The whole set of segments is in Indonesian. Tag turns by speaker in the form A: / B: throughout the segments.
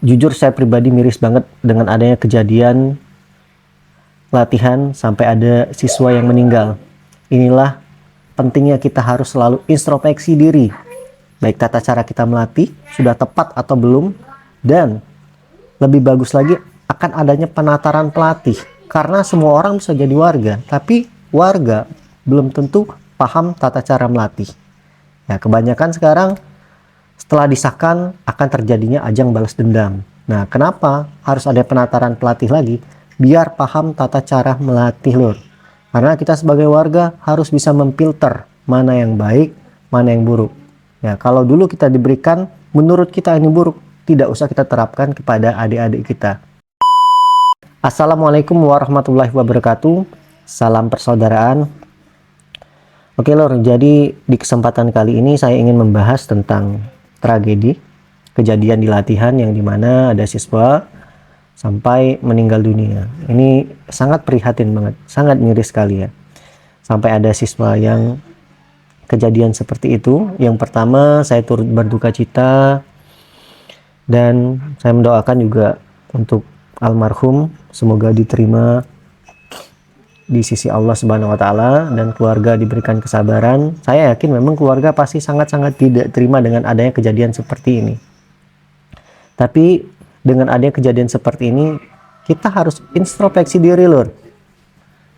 A: Jujur saya pribadi miris banget dengan adanya kejadian latihan sampai ada siswa yang meninggal. Inilah pentingnya kita harus selalu introspeksi diri. Baik tata cara kita melatih sudah tepat atau belum, dan lebih bagus lagi akan adanya penataran pelatih. Karena semua orang bisa jadi warga, tapi warga belum tentu paham tata cara melatih. Ya, kebanyakan sekarang setelah disahkan akan terjadinya ajang balas dendam. Nah, kenapa harus ada penataran pelatih lagi? Biar paham tata cara melatih, lur. Karena kita sebagai warga harus bisa memfilter mana yang baik, mana yang buruk. Ya, kalau dulu kita diberikan menurut kita ini buruk, tidak usah kita terapkan kepada adik-adik kita. Assalamualaikum warahmatullahi wabarakatuh. Salam persaudaraan. Oke, lur, jadi di kesempatan kali ini saya ingin membahas tentang tragedi kejadian di latihan yang dimana ada siswa sampai meninggal dunia. Ini sangat prihatin banget, sangat miris sekali ya. Sampai ada siswa yang kejadian seperti itu. Yang pertama, saya turut berduka cita dan saya mendoakan juga untuk almarhum, semoga diterima di sisi Allah Subhanahu wa taala dan keluarga diberikan kesabaran. Saya yakin memang keluarga pasti sangat-sangat tidak terima dengan adanya kejadian seperti ini. Tapi dengan adanya kejadian seperti ini, kita harus introspeksi diri, lur.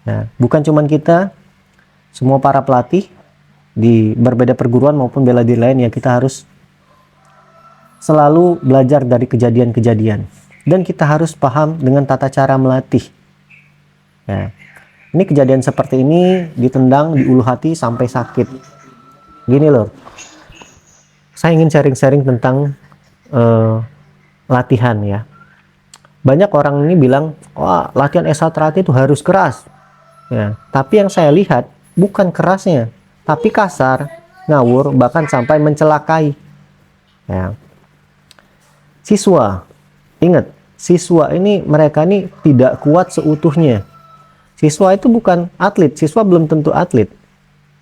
A: Nah, bukan cuman kita, semua para pelatih di berbeda perguruan maupun bela diri lain, ya kita harus selalu belajar dari kejadian-kejadian. Dan kita harus paham dengan tata cara melatih. Nah, ini kejadian seperti ini ditendang di ulu hati sampai sakit. Gini loh, saya ingin sharing-sharing tentang latihan ya. Banyak orang ini bilang, wah latihan ekstra itu harus keras. Ya, tapi yang saya lihat bukan kerasnya, tapi kasar, ngawur, bahkan sampai mencelakai. Ya. Siswa, ingat, siswa ini mereka ini tidak kuat seutuhnya. Siswa itu bukan atlet, siswa belum tentu atlet.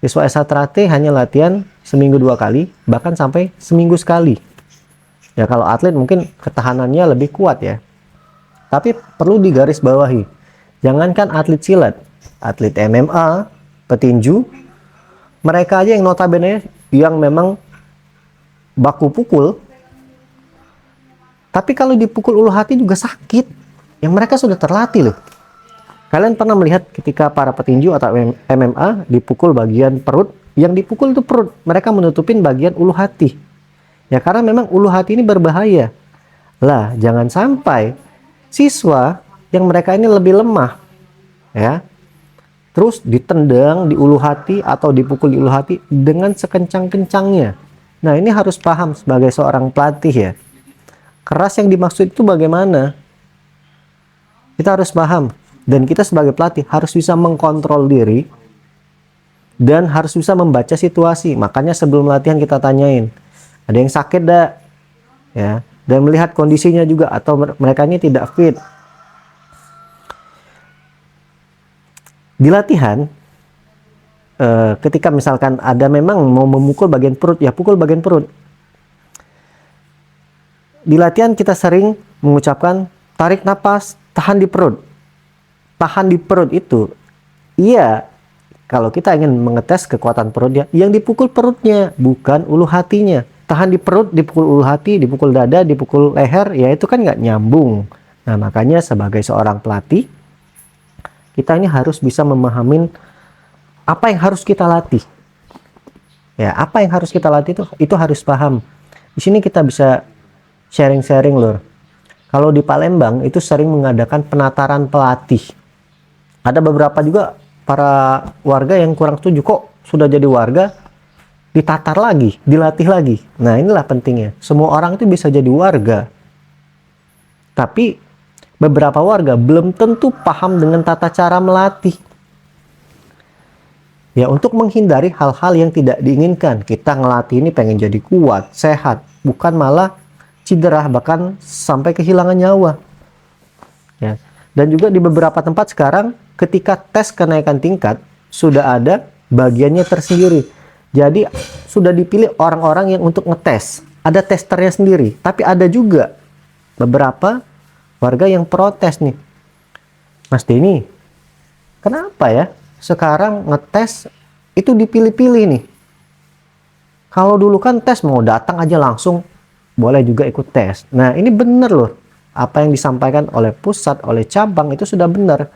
A: Siswa S1 hanya latihan seminggu 2 kali, bahkan sampai seminggu sekali. Ya kalau atlet mungkin ketahanannya lebih kuat ya. Tapi perlu digarisbawahi, jangankan atlet silat, atlet MMA, petinju, mereka aja yang notabene yang memang baku pukul, tapi kalau dipukul ulu hati juga sakit. Yang mereka sudah terlatih loh. Kalian pernah melihat ketika para petinju atau MMA dipukul bagian perut, yang dipukul itu perut, mereka menutupin bagian ulu hati. Ya karena memang ulu hati ini berbahaya. Lah, jangan sampai siswa yang mereka ini lebih lemah, ya, terus ditendang di ulu hati atau dipukul di ulu hati dengan sekencang-kencangnya. Nah, ini harus paham sebagai seorang pelatih ya. Keras yang dimaksud itu bagaimana? Kita harus paham. Dan kita sebagai pelatih harus bisa mengkontrol diri dan harus bisa membaca situasi. Makanya sebelum latihan kita tanyain, ada yang sakit dak? Ya, dan melihat kondisinya juga atau mereka ini tidak fit. Di latihan, ketika misalkan ada memang mau memukul bagian perut, ya pukul bagian perut. Di latihan kita sering mengucapkan tarik napas, tahan di perut. Tahan di perut itu, iya, kalau kita ingin mengetes kekuatan perutnya, yang dipukul perutnya, bukan ulu hatinya. Tahan di perut, dipukul ulu hati, dipukul dada, dipukul leher, ya itu kan nggak nyambung. Nah, makanya sebagai seorang pelatih, kita ini harus bisa memahami apa yang harus kita latih. Ya, apa yang harus kita latih itu harus paham. Di sini kita bisa sharing-sharing, lur. Kalau di Palembang itu sering mengadakan penataran pelatih. Ada beberapa juga para warga yang kurang setuju, kok sudah jadi warga ditatar lagi, dilatih lagi. Nah, inilah pentingnya. Semua orang itu bisa jadi warga. Tapi beberapa warga belum tentu paham dengan tata cara melatih. Ya, untuk menghindari hal-hal yang tidak diinginkan. Kita ngelatih ini pengen jadi kuat, sehat, bukan malah cedera, bahkan sampai kehilangan nyawa. Ya. Dan juga di beberapa tempat sekarang ketika tes kenaikan tingkat sudah ada bagiannya tersendiri. Jadi sudah dipilih orang-orang yang untuk ngetes. Ada testernya sendiri. Tapi ada juga beberapa warga yang protes nih, Mas Denny, kenapa ya sekarang ngetes itu dipilih-pilih nih? Kalau dulu kan tes mau datang aja langsung, boleh juga ikut tes. Nah ini bener loh, apa yang disampaikan oleh pusat, oleh cabang itu sudah benar.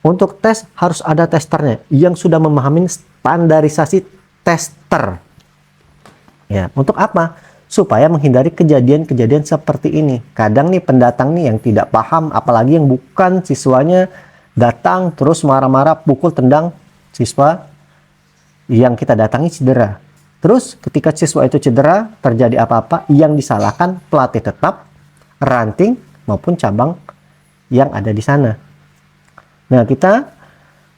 A: Untuk tes harus ada testernya yang sudah memahami standarisasi tester. Ya, untuk apa? Supaya menghindari kejadian-kejadian seperti ini. Kadang nih pendatang nih yang tidak paham, apalagi yang bukan siswanya, datang terus marah-marah, pukul tendang siswa yang kita datangi cedera. Terus ketika siswa itu cedera, terjadi apa-apa, yang disalahkan pelatih tetap, ranting maupun cabang yang ada di sana. Nah, kita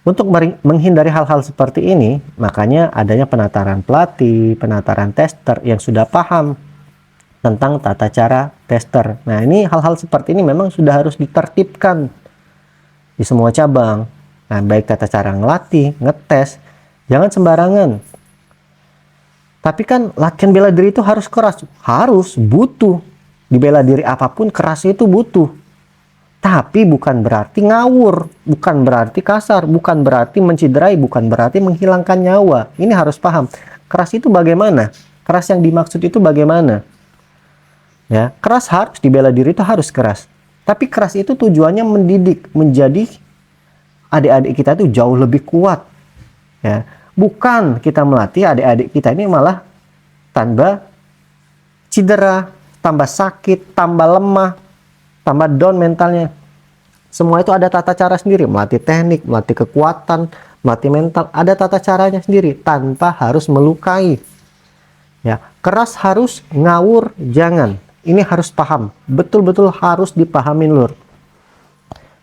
A: untuk menghindari hal-hal seperti ini, makanya adanya penataran pelatih, penataran tester yang sudah paham tentang tata cara tester. Nah, ini hal-hal seperti ini memang sudah harus ditertibkan di semua cabang. Nah, baik tata cara ngelatih, ngetes, jangan sembarangan. Tapi kan latihan bela diri itu harus keras, harus, butuh. Di bela diri apapun keras itu butuh. Tapi bukan berarti ngawur, bukan berarti kasar, bukan berarti menciderai, bukan berarti menghilangkan nyawa. Ini harus paham. Keras itu bagaimana? Keras yang dimaksud itu bagaimana? Ya, keras harus di bela diri itu harus keras. Tapi keras itu tujuannya mendidik, menjadi adik-adik kita itu jauh lebih kuat. Ya, bukan kita melatih adik-adik kita ini malah tambah cedera, tambah sakit, tambah lemah, tambah down mentalnya. Semua itu ada tata cara sendiri, melatih teknik, melatih kekuatan, melatih mental, ada tata caranya sendiri tanpa harus melukai. Ya, keras harus, ngawur jangan. Ini harus paham, betul-betul harus dipahami lur.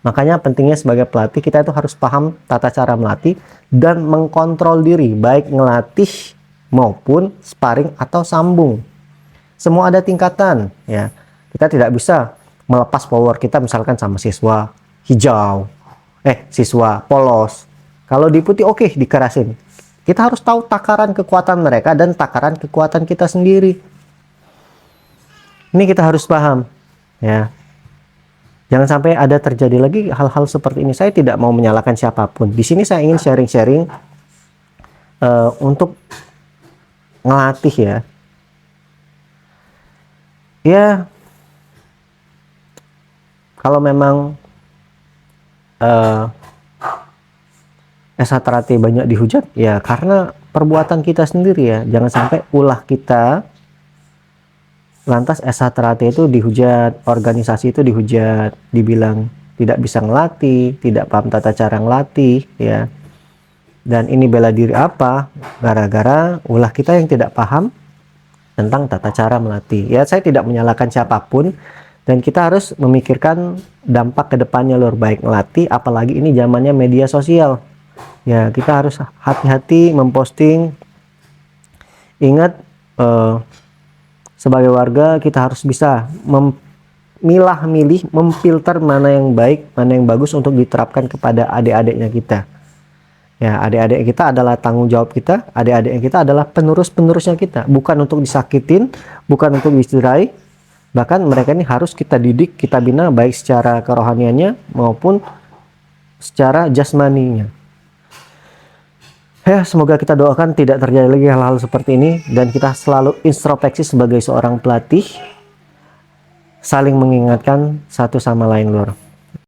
A: Makanya pentingnya sebagai pelatih kita itu harus paham tata cara melatih dan mengkontrol diri, baik ngelatih maupun sparring atau sambung. Semua ada tingkatan, ya. Kita tidak bisa melepas power kita misalkan sama siswa hijau, siswa polos. Kalau di putih oke, dikerasin. Kita harus tahu takaran kekuatan mereka dan takaran kekuatan kita sendiri. Ini kita harus paham, ya. Jangan sampai ada terjadi lagi hal-hal seperti ini. Saya tidak mau menyalahkan siapapun. Di sini saya ingin sharing-sharing untuk ngelatih ya. Ya, kalau memang S1 Trate banyak dihujat, ya karena perbuatan kita sendiri ya. Jangan sampai ulah kita, lantas S1 Trate itu dihujat, organisasi itu dihujat, dibilang tidak bisa ngelatih, tidak paham tata cara ngelatih, ya. Dan ini bela diri apa? Gara-gara ulah kita yang tidak paham tentang tata cara melatih. Ya, saya tidak menyalahkan siapapun. Dan kita harus memikirkan dampak ke depannya lur, baik ngelatih, apalagi ini zamannya media sosial. Ya, kita harus hati-hati memposting. Ingat, sebagai warga kita harus bisa memilah-milih, memfilter mana yang baik, mana yang bagus untuk diterapkan kepada adik-adiknya kita. Ya, adik-adik kita adalah tanggung jawab kita, adik-adiknya kita adalah penerus-penerusnya kita. Bukan untuk disakitin, bukan untuk dicederai. Bahkan mereka ini harus kita didik, kita bina baik secara kerohaniannya maupun secara jasmaninya. Ya, semoga kita doakan tidak terjadi lagi hal-hal seperti ini dan kita selalu introspeksi sebagai seorang pelatih, saling mengingatkan satu sama lain lur.